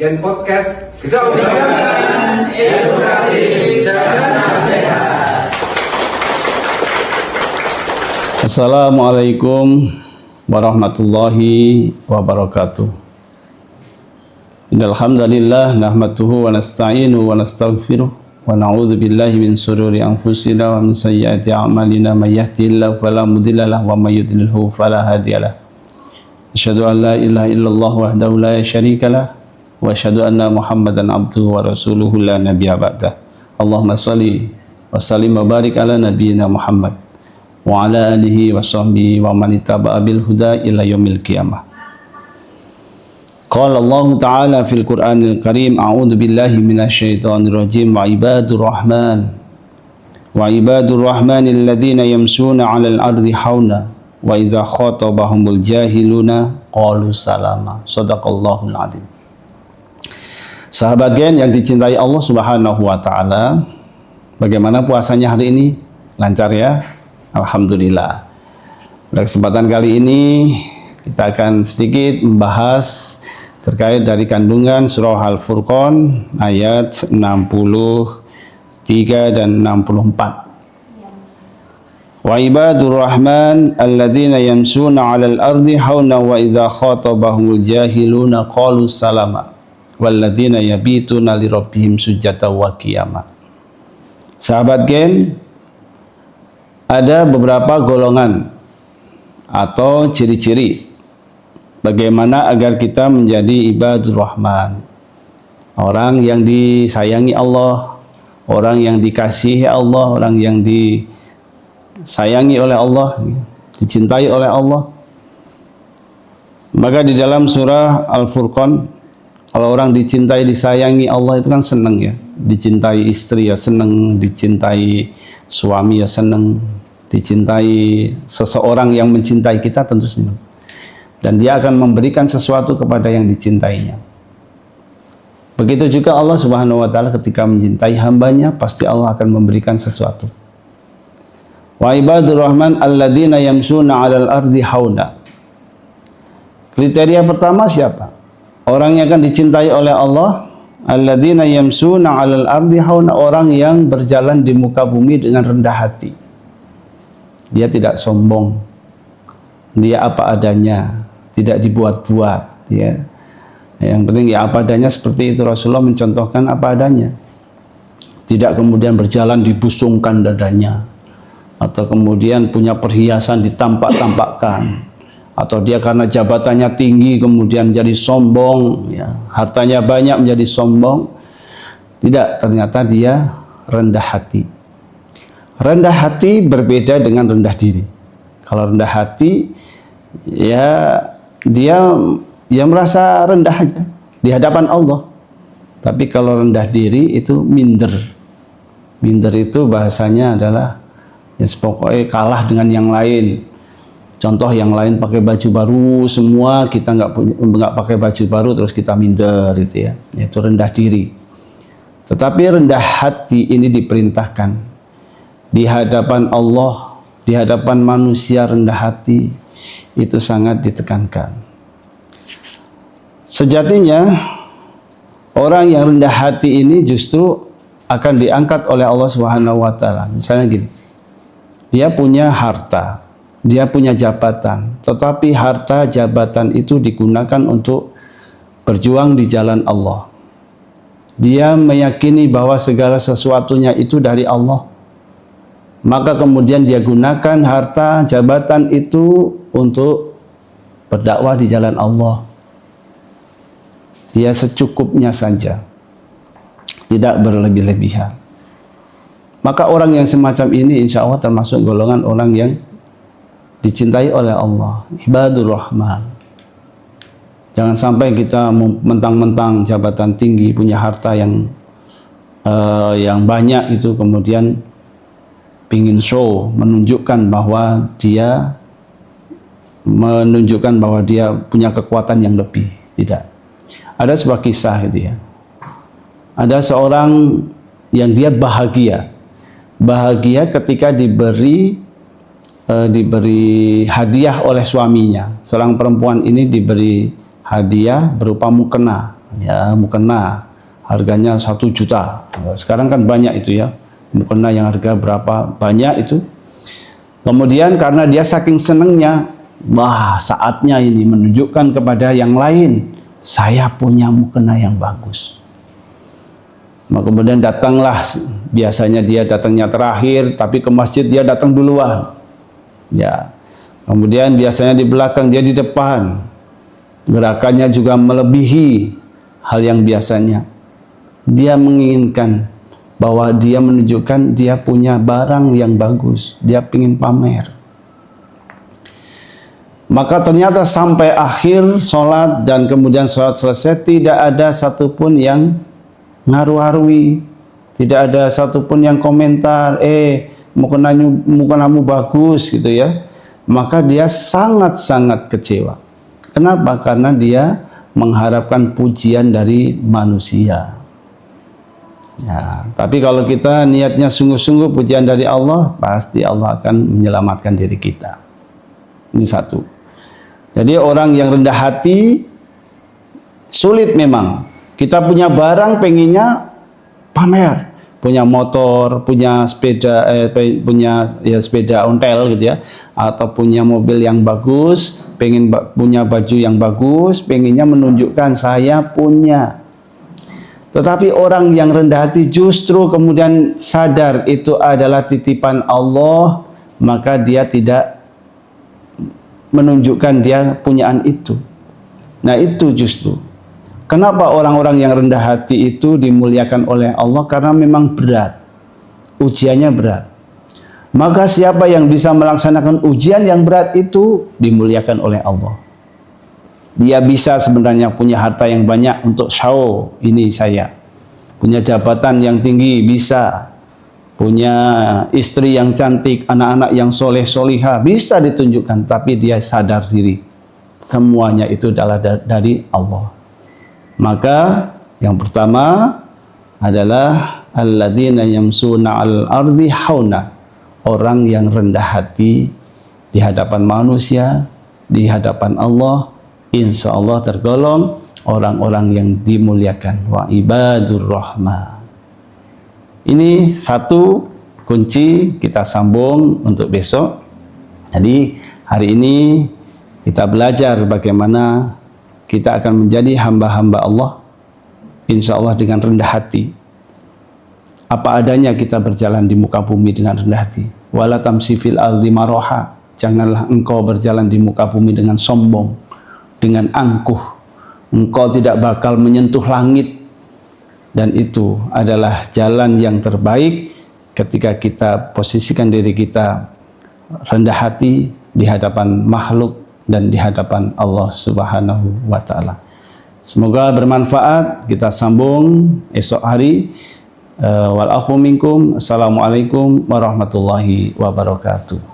Gen Podcast Kedokteran Edukatif dan Nasihat. Assalamualaikum warahmatullahi wabarakatuh. Innal hamdalillah nahmaduhu wa nasta'inuhu wa nastaghfiruh wa na'udzu billahi min shururi anfusina wa min sayyiati a'malina may yahdihillahu fala mudilla lahu wa may yudlilhu fala hadiyalah. Asyhadu an la ilaha illallah wahdahu la syarika lah wa asyhadu anna Muhammadan abduhu wa rasuluhu la nabiyya ba'dah. Allahumma shalli wa sallim wa barik ala nabiyyina Muhammad wa ala alihi wa sahbihi wa man ittaba'a bil huda ila yaumil qiyamah. Qala Allah Ta'ala fil Qur'anil Karim, a'udzu billahi minasy syaithanir rajim, wa ibadur rahmanil ladzina yamshuna 'alal ardi hauna wa idza khatabahumul jahiluna qalu salama. Shadaqallahul adzim. Sahabat gen yang dicintai Allah Subhanahu wa taala, bagaimana puasanya hari ini? Lancar ya? Alhamdulillah. Pada kesempatan kali ini kita akan sedikit membahas terkait dari kandungan surah Al-Furqan ayat 63 dan 64. Wa ibadur rahman alladzina yamshuna 'alal ardi hauna wa idza khatabahumul jahiluna qalu salama walladzina yabituna li rabbihim sujada wa qiyama. Sahabat gen, ada beberapa golongan atau ciri-ciri bagaimana agar kita menjadi ibadur rahman, orang yang disayangi Allah, orang yang dikasihi Allah, orang yang disayangi oleh Allah, dicintai oleh Allah. Maka di dalam surah Al-Furqan, kalau orang dicintai, disayangi Allah itu kan senang ya. Dicintai istri ya senang, dicintai suami ya senang, dicintai seseorang yang mencintai kita tentu senang. Dan dia akan memberikan sesuatu kepada yang dicintainya. Begitu juga Allah Subhanahu wa taala ketika mencintai hambanya, pasti Allah akan memberikan sesuatu. Wa ibadur rahman alladzina yamshuna 'alal ardi hauna. Kriteria pertama siapa? Orang yang akan dicintai oleh Allah, alladzina yamshuna 'alal ardi hauna, orang yang berjalan di muka bumi dengan rendah hati. Dia tidak sombong. Dia apa adanya, tidak dibuat-buat, ya. Yang penting ya apa adanya, seperti itu Rasulullah mencontohkan apa adanya. Tidak kemudian berjalan dibusungkan dadanya, atau kemudian punya perhiasan ditampak-tampakkan, atau dia karena jabatannya tinggi kemudian jadi sombong, ya, hartanya banyak menjadi sombong. Tidak, ternyata dia rendah hati. Rendah hati berbeda dengan rendah diri. Kalau rendah hati, ya dia merasa rendah aja di hadapan Allah. Tapi kalau rendah diri itu minder. Minder itu bahasanya adalah ya pokoknya kalah dengan yang lain. Contoh, yang lain pakai baju baru semua, kita nggak pakai baju baru terus kita minder gitu ya. Itu rendah diri. Tetapi rendah hati ini diperintahkan di hadapan Allah, di hadapan manusia. Rendah hati itu sangat ditekankan. Sejatinya orang yang rendah hati ini justru akan diangkat oleh Allah Subhanahu wa taala. Misalnya gini, dia punya harta, dia punya jabatan, tetapi harta jabatan itu digunakan untuk berjuang di jalan Allah. Dia meyakini bahwa segala sesuatunya itu dari Allah. Maka kemudian dia gunakan harta jabatan itu untuk berdakwah di jalan Allah. Dia secukupnya saja, tidak berlebih-lebihan. Maka orang yang semacam ini insya Allah termasuk golongan orang yang dicintai oleh Allah, ibadur rahman. Jangan sampai kita mentang-mentang jabatan tinggi, punya harta yang banyak itu kemudian pingin show, menunjukkan bahwa dia punya kekuatan yang lebih. Tidak. Ada sebuah kisah gitu ya. Ada seorang yang dia bahagia ketika diberi hadiah oleh suaminya. Seorang perempuan ini diberi hadiah berupa mukena ya, mukena harganya 1 juta. Sekarang kan banyak itu ya, mukena yang harga berapa banyak itu. Kemudian karena dia saking senengnya, wah saatnya ini menunjukkan kepada yang lain, saya punya mukena yang bagus. Maka kemudian datanglah, biasanya dia datangnya terakhir, tapi ke masjid dia datang duluan. Ya. Kemudian biasanya di belakang, dia di depan. Gerakannya juga melebihi hal yang biasanya. Dia menginginkan bahwa dia menunjukkan dia punya barang yang bagus. Dia ingin pamer. Maka ternyata sampai akhir sholat dan kemudian sholat selesai, tidak ada satupun yang ngaruh-harui, tidak ada satupun yang komentar, mukenamu bagus gitu ya. Maka dia sangat-sangat kecewa. Kenapa? Karena dia mengharapkan pujian dari manusia. Ya, tapi kalau kita niatnya sungguh-sungguh pujian dari Allah, pasti Allah akan menyelamatkan diri kita. Ini satu. Jadi orang yang rendah hati sulit memang. Kita punya barang pengennya pamer, punya motor, punya sepeda, punya ya sepeda ontel gitu ya, atau punya mobil yang bagus, pengen punya baju yang bagus, pengennya menunjukkan saya punya. Tetapi orang yang rendah hati justru kemudian sadar itu adalah titipan Allah, maka dia tidak menunjukkan dia punyaan itu. Nah itu justru. Kenapa orang-orang yang rendah hati itu dimuliakan oleh Allah? Karena memang berat. Ujiannya berat. Maka siapa yang bisa melaksanakan ujian yang berat itu dimuliakan oleh Allah. Dia bisa sebenarnya punya harta yang banyak untuk show, ini saya. Punya jabatan yang tinggi, bisa. Punya istri yang cantik, anak-anak yang soleh-solihah, bisa ditunjukkan. Tapi dia sadar diri. Semuanya itu adalah dari Allah. Maka yang pertama adalah alladzina yamsuna al-ardi hauna, orang yang rendah hati di hadapan manusia, di hadapan Allah, insya Allah tergolong orang-orang yang dimuliakan. Wa ibadur rahman. Ini satu kunci, kita sambung untuk besok. Jadi hari ini kita belajar bagaimana kita akan menjadi hamba-hamba Allah, insya Allah dengan rendah hati. Apa adanya kita berjalan di muka bumi dengan rendah hati. Wala tamsi fil ardi maroha, janganlah engkau berjalan di muka bumi dengan sombong, dengan angkuh. Engkau tidak bakal menyentuh langit. Dan itu adalah jalan yang terbaik ketika kita posisikan diri kita rendah hati di hadapan makhluk dan di hadapan Allah Subhanahu wa Ta'ala. Semoga bermanfaat. Kita sambung esok hari. Wal afu minkum. Assalamualaikum warahmatullahi wabarakatuh.